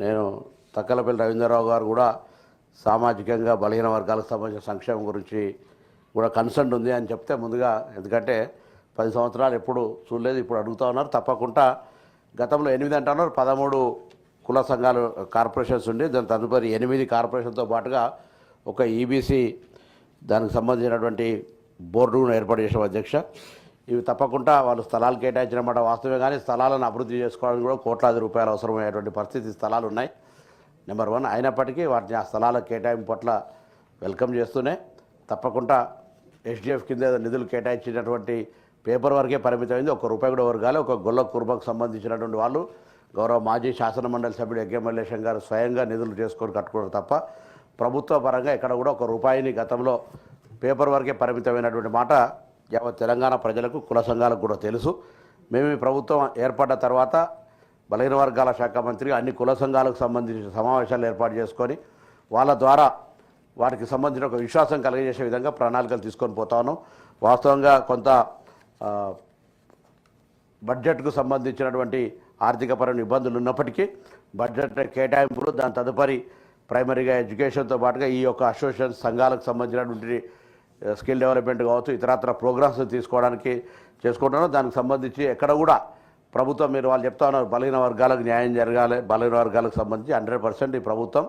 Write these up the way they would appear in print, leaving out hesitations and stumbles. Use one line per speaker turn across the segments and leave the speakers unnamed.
నేను తక్కలపల్లి రవీంద్రరావు గారు కూడా సామాజికంగా బలహీన వర్గాలకు సంబంధించిన సంక్షేమం గురించి కూడా కన్సర్న్ ఉంది అని చెప్తే ముందుగా, ఎందుకంటే 10 సంవత్సరాలు ఎప్పుడు చూడలేదు, ఇప్పుడు అడుగుతూ ఉన్నారు. తప్పకుండా గతంలో 8 అంటున్నారు, 13 కుల సంఘాలు కార్పొరేషన్స్ ఉండి దాని తదుపరి 8 కార్పొరేషన్తో పాటుగా ఒక ఈబీసీ దానికి సంబంధించినటువంటి బోర్డును ఏర్పాటు చేసిన అధ్యక్ష. ఇవి తప్పకుండా వాళ్ళు స్థలాలు కేటాయించిన మాట వాస్తవమే, కానీ స్థలాలను అభివృద్ధి చేసుకోవడానికి కూడా కోట్లాది రూపాయలు అవసరమయ్యేటువంటి పరిస్థితి స్థలాలు ఉన్నాయి. నెంబర్ 1. అయినప్పటికీ వాటిని ఆ స్థలాల కేటాయింపు పట్ల వెల్కమ్ చేస్తూనే తప్పకుండా ఎస్డిఎఫ్ కింద నిధులు కేటాయించినటువంటి పేపర్ వరకే పరిమితమైంది. ₹1 కూడా వర్గాలి. ఒక గొల్ల కుర్మకు సంబంధించినటువంటి వాళ్ళు గౌరవ మాజీ శాసనమండలి సభ్యుడు ఎగ్గే మల్లేశం గారు స్వయంగా నిధులు చేసుకొని కట్టుకోవడం తప్ప ప్రభుత్వ పరంగా ఎక్కడ కూడా ₹1 గతంలో పేపర్ వరకే పరిమితమైనటువంటి మాట యావత్ తెలంగాణ ప్రజలకు, కుల సంఘాలకు కూడా తెలుసు. మేము ఈ ప్రభుత్వం ఏర్పడ్డ తర్వాత బలహీన వర్గాల శాఖ మంత్రిగా అన్ని కుల సంఘాలకు సంబంధించిన సమావేశాలు ఏర్పాటు చేసుకొని వాళ్ళ ద్వారా వాటికి సంబంధించిన ఒక విశ్వాసం కలిగజేసే విధంగా ప్రణాళికలు తీసుకొని పోతా ఉన్నాం. వాస్తవంగా కొంత బడ్జెట్కు సంబంధించినటువంటి ఆర్థికపరమైన ఇబ్బందులు ఉన్నప్పటికీ బడ్జెట్ కేటాయింపులు, దాని తదుపరి ప్రైమరీగా ఎడ్యుకేషన్తో పాటుగా ఈ యొక్క అసోసియేషన్ సంఘాలకు సంబంధించినటువంటి స్కిల్ డెవలప్మెంట్ కావచ్చు, ఇతరత్ర ప్రోగ్రామ్స్ తీసుకోవడానికి చేసుకుంటున్నాం. దానికి సంబంధించి ఎక్కడ కూడా ప్రభుత్వం, మీరు వాళ్ళు చెప్తా ఉన్నారు బలహీన వర్గాలకు న్యాయం జరగాలి, బలహీన వర్గాలకు సంబంధించి 100% ఈ ప్రభుత్వం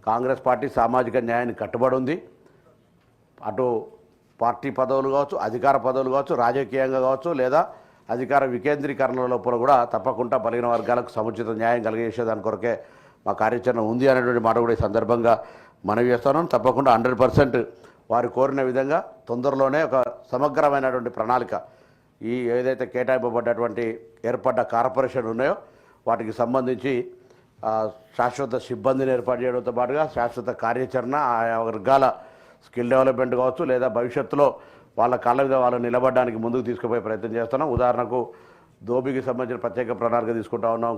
కాంగ్రెస్ పార్టీ సామాజిక న్యాయానికి కట్టుబడి ఉంది. అటు పార్టీ పదవులు కావచ్చు, అధికార పదవులు కావచ్చు, రాజకీయంగా కావచ్చు, లేదా అధికార వికేంద్రీకరణ లోపల కూడా తప్పకుండా బలహీన వర్గాలకు సముచిత న్యాయం కలిగేసేదాని కొరకే మా కార్యాచరణ ఉంది అనేటువంటి మాట కూడా ఈ సందర్భంగా మనవి చేస్తున్నాం. తప్పకుండా 100% వారు కోరిన విధంగా తొందరలోనే ఒక సమగ్రమైనటువంటి ప్రణాళిక, ఈ ఏదైతే కేటాయింపబడ్డటువంటి ఏర్పడ్డ కార్పొరేషన్ ఉన్నాయో వాటికి సంబంధించి శాశ్వత సిబ్బందిని ఏర్పాటు చేయడంతో పాటుగా శాశ్వత కార్యాచరణ, ఆయా వర్గాల స్కిల్ డెవలప్మెంట్ కావచ్చు, లేదా భవిష్యత్తులో వాళ్ళ కాళ్ళ మీద వాళ్ళు నిలబడడానికి ముందుకు తీసుకుపోయే ప్రయత్నం చేస్తున్నాం. ఉదాహరణకు దోబికి సంబంధించిన ప్రత్యేక ప్రణాళిక తీసుకుంటా ఉన్నాం.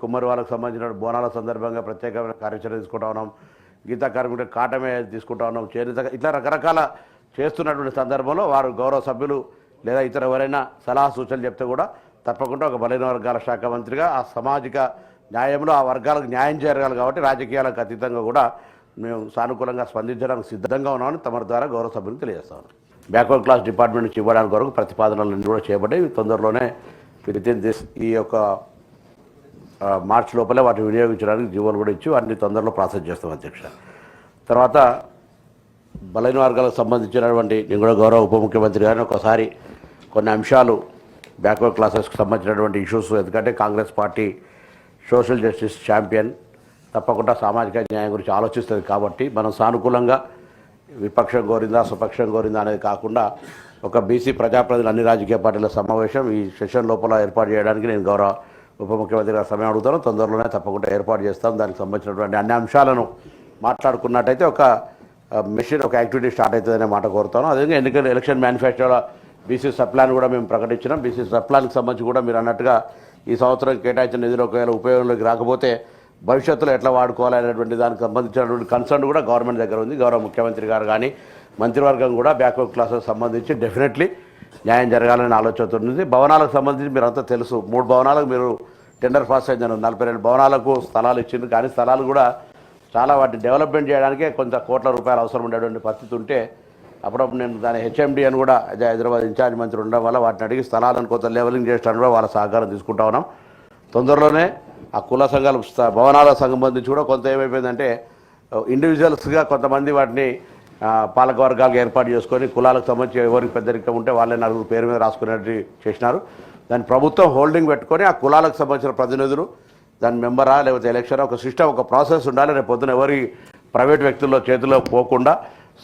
కుమ్మరి వాళ్ళకు సంబంధించిన బోనాల సందర్భంగా ప్రత్యేకమైన కార్యాచరణ తీసుకుంటా ఉన్నాం. గీతా కార్మికుల కాటమే తీసుకుంటా ఉన్నాం. చేనేత, ఇట్లా రకరకాల చేస్తున్నటువంటి సందర్భంలో వారు గౌరవ సభ్యులు లేదా ఇతర ఎవరైనా సలహా సూచనలు చెప్తే కూడా తప్పకుండా ఒక బలహీన వర్గాల శాఖ మంత్రిగా ఆ సామాజిక న్యాయంలో ఆ వర్గాలకు న్యాయం జరగాలి కాబట్టి రాజకీయాలకు అతీతంగా కూడా మేము సానుకూలంగా స్పందించడానికి సిద్ధంగా ఉన్నామని తమ ద్వారా గౌరవ సభ్యులకు తెలియజేస్తాం. బ్యాక్వర్డ్ క్లాస్ డిపార్ట్మెంట్ నుంచి ఇవ్వడానికి కొరకు ప్రతిపాదనలన్నీ కూడా చేయబడ్డాయి. తొందరలోనే ఈ యొక్క మార్చి లోపలే వాటిని వినియోగించడానికి జీవోలు కూడా ఇచ్చి వాటిని తొందరలో ప్రాసెస్ చేస్తాం అధ్యక్ష. తర్వాత బలహీన వర్గాలకు సంబంధించినటువంటి నేను కూడా గౌరవ ఉప ముఖ్యమంత్రి గారిని ఒకసారి కొన్ని అంశాలు బ్యాక్వర్డ్ క్లాసెస్కి సంబంధించినటువంటి ఇష్యూస్, ఎందుకంటే Congress party social justice champion, తప్పకుండా సామాజిక న్యాయం గురించి ఆలోచిస్తుంది కాబట్టి మనం సానుకూలంగా విపక్షం కోరిందా స్వపక్షం కోరిందా అనేది కాకుండా ఒక బీసీ ప్రజాప్రతినిధులు అన్ని రాజకీయ పార్టీల సమావేశం ఈ సెషన్ లోపల ఏర్పాటు చేయడానికి నేను గౌరవ ఉప ముఖ్యమంత్రి గారు సమయం అడుగుతాను. తొందరలోనే తప్పకుండా ఏర్పాటు చేస్తాం. దానికి సంబంధించినటువంటి అన్ని అంశాలను మాట్లాడుకున్నట్టయితే ఒక మెషిన్, ఒక యాక్టివిటీ స్టార్ట్ అవుతుందనే మాట కోరుతాను. అదేవిధంగా ఎన్నికల ఎలక్షన్ మేనిఫెస్టోలో బీసీ సప్లాన్ కూడా మేము ప్రకటించినాం. బీసీ సప్లాన్కి సంబంధించి కూడా మీరు అన్నట్టుగా ఈ సంవత్సరం కేటాయించిన నిధులు ఒకవేళ ఉపయోగంలోకి రాకపోతే భవిష్యత్తులో ఎట్లా వాడుకోవాలనేటువంటి దానికి సంబంధించినటువంటి కన్సర్న్ కూడా గవర్నమెంట్ దగ్గర ఉంది. గౌరవ ముఖ్యమంత్రి గారు కానీ మంత్రివర్గం కూడా బ్యాక్వర్డ్ క్లాసెస్ సంబంధించి డెఫినెట్లీ న్యాయం జరగాలని ఆలోచన ఉంది. భవనాలకు సంబంధించి మీరు అంతా తెలుసు, 3 భవనాలకు మీరు టెండర్ పాస్ అయిందని 42 భవనాలకు స్థలాలు ఇచ్చింది. కానీ స్థలాలు కూడా చాలా వాటిని డెవలప్మెంట్ చేయడానికే కొంత కోట్ల రూపాయలు అవసరం ఉండేటువంటి పరిస్థితి ఉంటే అప్పుడప్పుడు నేను దాని హెచ్ఎండి అని కూడా హైదరాబాద్ ఇన్ఛార్జ్ మంత్రి ఉండడం వల్ల వాటిని అడిగి స్థలాలను కొంత లెవెలింగ్ చేసడానికి కూడా వాళ్ళ సహకారం తీసుకుంటా ఉన్నాం. తొందరలోనే ఆ కుల సంఘాలు భవనాలకు సంబంధించి కూడా కొంత ఏమైపోయిందంటే ఇండివిజువల్స్గా కొంతమంది వాటిని పాలక వర్గాలకు ఏర్పాటు చేసుకొని కులాలకు సంబంధించి ఎవరికి పెద్దరికం ఉంటే వాళ్ళే 4 పేరు మీద రాసుకునేట్టు చేసినారు. దాని ప్రభుత్వం హోల్డింగ్ పెట్టుకొని ఆ కులాలకు సంబంధించిన ప్రతినిధులు దాని మెంబరా లేకపోతే ఎలక్షన్ ఒక సిస్టమ్, ఒక ప్రాసెస్ ఉండాలి. రేపు పొద్దున ఎవరి ప్రైవేట్ వ్యక్తుల్లో చేతిలో పోకుండా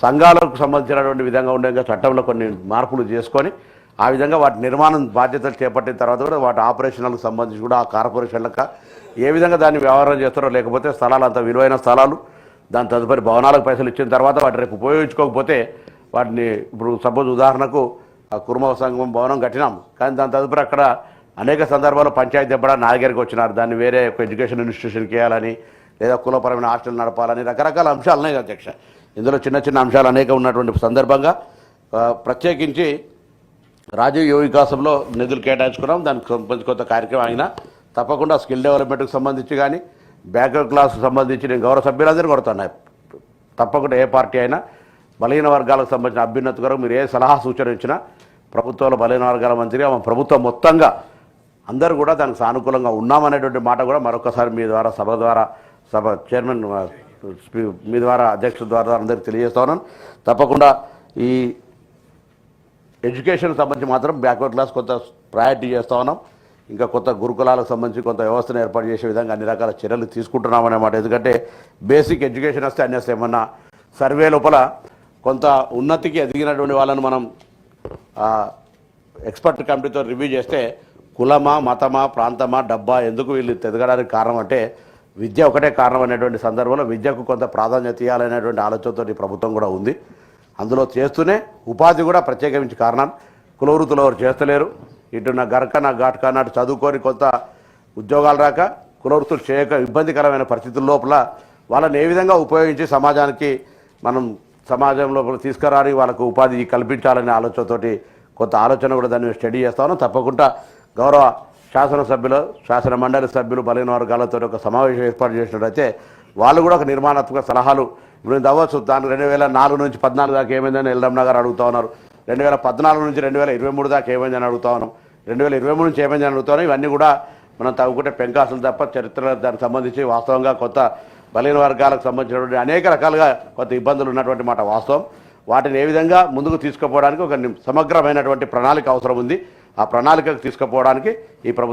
సంఘాలకు సంబంధించినటువంటి విధంగా ఉండే చట్టంలో కొన్ని మార్పులు చేసుకొని ఆ విధంగా వాటి నిర్మాణం బాధ్యతలు చేపట్టిన తర్వాత కూడా వాటి ఆపరేషన్లకు సంబంధించి కూడా ఆ కార్పొరేషన్లకు ఏ విధంగా దాన్ని వ్యవహారం చేస్తారో, లేకపోతే స్థలాలు అంత విలువైన స్థలాలు దాని తదుపరి భవనాలకు పైసలు ఇచ్చిన తర్వాత వాటి రేపు ఉపయోగించుకోకపోతే వాటిని ఇప్పుడు సపోజ్ ఉదాహరణకు కుర్మ సంఘం భవనం కట్టినాం, కానీ దాని తదుపరి అక్కడ అనేక సందర్భాల్లో పంచాయతీ దెబ్బడా నా దగ్గరికి వచ్చినారు. దాన్ని వేరే ఒక ఎడ్యుకేషన్ ఇన్స్టిట్యూషన్కి వేయాలని లేదా కులపరమైన హాస్టల్ నడపాలని రకరకాల అంశాలు ఉన్నాయి అధ్యక్ష. ఇందులో చిన్న చిన్న అంశాలు అనేక ఉన్నటువంటి సందర్భంగా ప్రత్యేకించి రాజీవ్ యువ వికాసంలో నిధులు కేటాయించుకున్నాం. దానికి సంబంధించి కొంత కార్యక్రమం అయినా తప్పకుండా స్కిల్ డెవలప్మెంట్కి సంబంధించి కానీ బ్యాక్వర్డ్ క్లాస్కు సంబంధించి నేను గౌరవ సభ్యులందరూ కొడుతున్నాయి. తప్పకుండా ఏ పార్టీ అయినా బలహీన వర్గాలకు సంబంధించిన అభ్యున్నతి కొరకు మీరు ఏ సలహా సూచన ఇచ్చినా ప్రభుత్వంలో బలహీన వర్గాల మంత్రిగా మన ప్రభుత్వం మొత్తంగా అందరూ కూడా దానికి సానుకూలంగా ఉన్నామనేటువంటి మాట కూడా మరొకసారి మీ ద్వారా సభ చైర్మన్ మీ ద్వారా అధ్యక్షుల ద్వారా అందరికీ తెలియజేస్తా ఉన్నాను. తప్పకుండా ఈ ఎడ్యుకేషన్ సంబంధించి మాత్రం బ్యాక్వర్డ్ క్లాస్ కొంత ప్రయారిటీ చేస్తూ ఉన్నాం. ఇంకా కొత్త గురుకులాలకు సంబంధించి కొంత వ్యవస్థను ఏర్పాటు చేసే విధంగా అన్ని రకాల చర్యలు తీసుకుంటున్నామన్నమాట. ఎందుకంటే బేసిక్ ఎడ్యుకేషన్ వస్తే అన్నీ వస్తాయి. ఏమన్నా సర్వే లోపల కొంత ఉన్నతికి ఎదిగినటువంటి వాళ్ళని మనం ఎక్స్పర్ట్ కమిటీతో రివ్యూ చేస్తే కులమా, మతమా, ప్రాంతమా, డబ్బా ఎందుకు వీళ్ళు ఎదగడానికి కారణం అంటే విద్య ఒకటే కారణం అనేటువంటి సందర్భంలో విద్యకు కొంత ప్రాధాన్యత ఇవ్వాలనేటువంటి ఆలోచనతో ఈ ప్రభుత్వం కూడా ఉంది. అందులో చేస్తూనే ఉపాధి కూడా ప్రత్యేకించి కారణం. కులవృత్తులు ఎవరు చేస్తలేరు. ఇటు నా గరక నా ఘాట్కా నాటి చదువుకొని కొంత ఉద్యోగాలు రాక కులవృత్తులు చేయక ఇబ్బందికరమైన పరిస్థితుల లోపల వాళ్ళని ఏ విధంగా ఉపయోగించి సమాజానికి మనం సమాజంలో తీసుకురాని వాళ్ళకు ఉపాధి కల్పించాలనే ఆలోచనతోటి కొంత ఆలోచన కూడా దాన్ని స్టడీ చేస్తాను. తప్పకుండా గౌరవ శాసనసభ్యులు, శాసన మండలి సభ్యులు బలహీన వర్గాలతో ఒక సమావేశం ఏర్పాటు చేసినట్టయితే వాళ్ళు కూడా ఒక నిర్మాణాత్మక సలహాలు ఇప్పుడు అవ్వచ్చు. దాని 2004 నుంచి 14 దాకా ఏమైందని ఎల్రమణ గారు అడుగుతా ఉన్నారు. 2014 నుంచి 2023 దాకా ఏమైందని అడుగుతా ఉన్నాం. 2023 నుంచి ఏమైందని అడుగుతా ఉన్నాం. ఇవన్నీ కూడా మనం తవ్వుకుంటే పెంకాసులు తప్ప చరిత్ర దానికి సంబంధించి వాస్తవంగా కొత్త బలహీన వర్గాలకు సంబంధించినటువంటి అనేక రకాలుగా కొంత ఇబ్బందులు ఉన్నటువంటి మాట వాస్తవం. వాటిని ఏ విధంగా ముందుకు తీసుకుపోవడానికి ఒక సమగ్రమైనటువంటి ప్రణాళిక అవసరం ఉంది. ఆ ప్రణాళికకు తీసుకుపోవడానికి ఈ ప్రభుత్వం